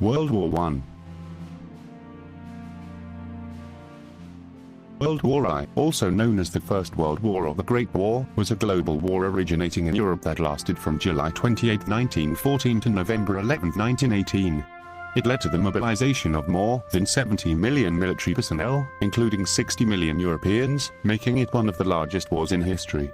World War I. World War I, also known as the First World War or the Great War, was a global war originating in Europe that lasted from July 28, 1914 to November 11, 1918. It led to the mobilization of more than 70 million military personnel, including 60 million Europeans, making it one of the largest wars in history.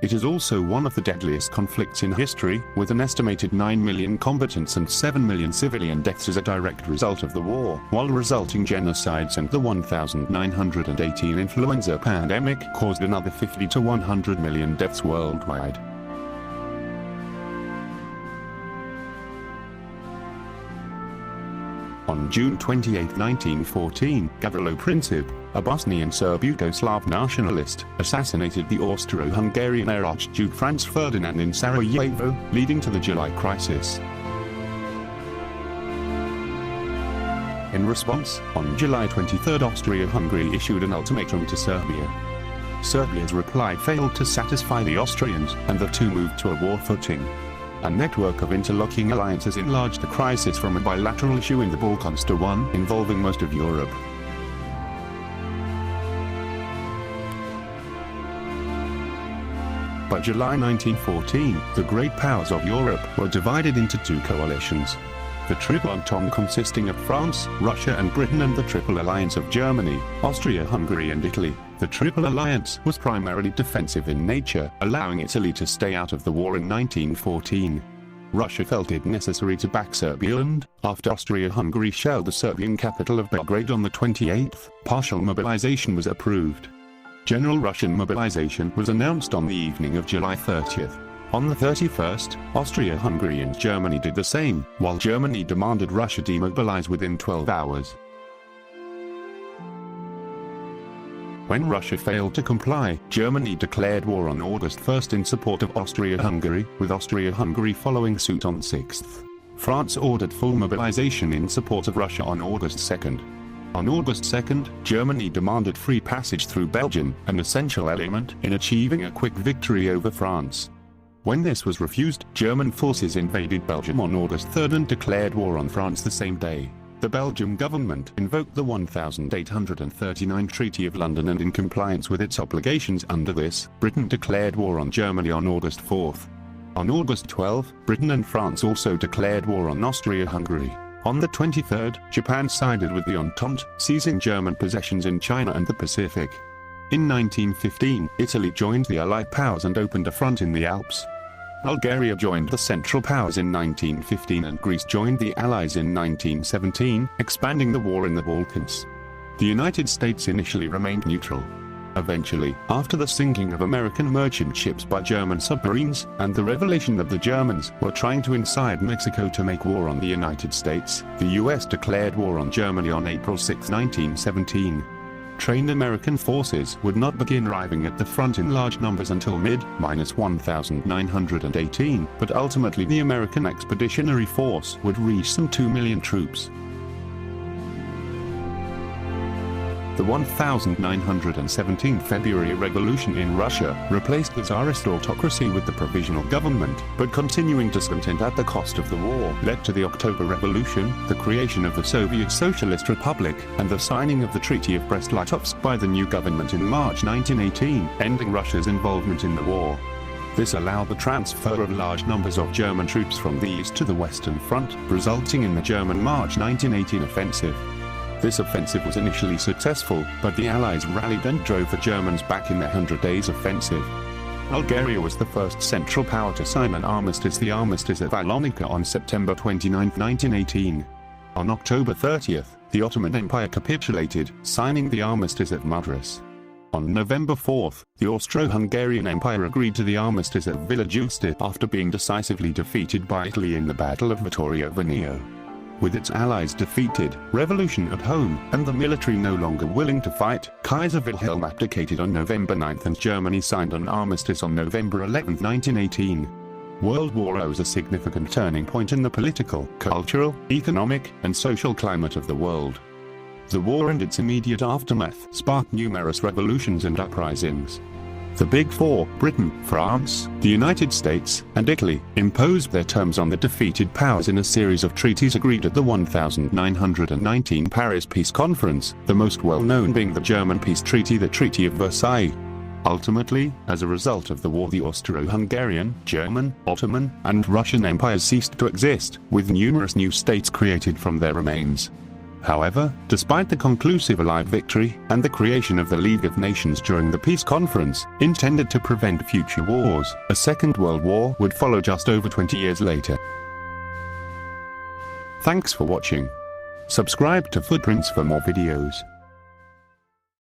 It is also one of the deadliest conflicts in history, with an estimated 9 million combatants and 7 million civilian deaths as a direct result of the war, while resulting genocides and the 1918 influenza pandemic caused another 50 to 100 million deaths worldwide. On June 28, 1914, Gavrilo Princip, a Bosnian Serb Yugoslav nationalist, assassinated the Austro Hungarian heir Archduke Franz Ferdinand in Sarajevo, leading to the July crisis. In response, on July 23, Austria-Hungary issued an ultimatum to Serbia. Serbia's reply failed to satisfy the Austrians, and the two moved to a war footing. A network of interlocking alliances enlarged the crisis from a bilateral issue in the Balkans to one involving most of Europe. By July 1914, the great powers of Europe were divided into two coalitions. The Triple Entente consisting of France, Russia and Britain, and the Triple Alliance of Germany, Austria-Hungary and Italy. The Triple Alliance was primarily defensive in nature, allowing Italy to stay out of the war in 1914. Russia felt it necessary to back Serbia and, after Austria-Hungary shelled the Serbian capital of Belgrade on the 28th, partial mobilization was approved. General Russian mobilization was announced on the evening of July 30th. On the 31st, Austria-Hungary and Germany did the same, while Germany demanded Russia demobilize within 12 hours. When Russia failed to comply, Germany declared war on August 1 in support of Austria-Hungary, with Austria-Hungary following suit on 6th. France ordered full mobilization in support of Russia on August 2. On August 2, Germany demanded free passage through Belgium, an essential element in achieving a quick victory over France. When this was refused, German forces invaded Belgium on August 3 and declared war on France the same day. The Belgian government invoked the 1839 Treaty of London, and in compliance with its obligations under this, Britain declared war on Germany on August 4. On August 12, Britain and France also declared war on Austria-Hungary. On the 23rd, Japan sided with the Entente, seizing German possessions in China and the Pacific. In 1915, Italy joined the Allied powers and opened a front in the Alps. Bulgaria joined the Central Powers in 1915 and Greece joined the Allies in 1917, expanding the war in the Balkans. The United States initially remained neutral. Eventually, after the sinking of American merchant ships by German submarines, and the revelation that the Germans were trying to incite Mexico to make war on the United States, the US declared war on Germany on April 6, 1917. Trained American forces would not begin arriving at the front in large numbers until mid-1918, but ultimately the American Expeditionary Force would reach some 2 million troops. The 1917 February Revolution in Russia replaced the Tsarist autocracy with the provisional government, but continuing discontent at the cost of the war led to the October Revolution, the creation of the Soviet Socialist Republic, and the signing of the Treaty of Brest-Litovsk by the new government in March 1918, ending Russia's involvement in the war. This allowed the transfer of large numbers of German troops from the east to the Western Front, resulting in the German March 1918 offensive. This offensive was initially successful, but the Allies rallied and drove the Germans back in their 100 Days Offensive. Bulgaria was the first Central Power to sign an armistice, the Armistice of Alonica, on September 29, 1918. On October 30, the Ottoman Empire capitulated, signing the Armistice of Madras. On November 4, the Austro-Hungarian Empire agreed to the Armistice of Villa Giusta after being decisively defeated by Italy in the Battle of Vittorio Veneto. With its allies defeated, revolution at home, and the military no longer willing to fight, Kaiser Wilhelm abdicated on November 9 and Germany signed an armistice on November 11, 1918. World War I was a significant turning point in the political, cultural, economic, and social climate of the world. The war and its immediate aftermath sparked numerous revolutions and uprisings. The Big Four, Britain, France, the United States, and Italy, imposed their terms on the defeated powers in a series of treaties agreed at the 1919 Paris Peace Conference, the most well-known being the German peace treaty, the Treaty of Versailles. Ultimately, as a result of the war, the Austro Hungarian, German, Ottoman, and Russian empires ceased to exist, with numerous new states created from their remains. However, despite the conclusive Allied victory, and the creation of the League of Nations during the peace conference, intended to prevent future wars, a Second World War would follow just over 20 years later. Thanks for watching. Subscribe to Footprints for more videos.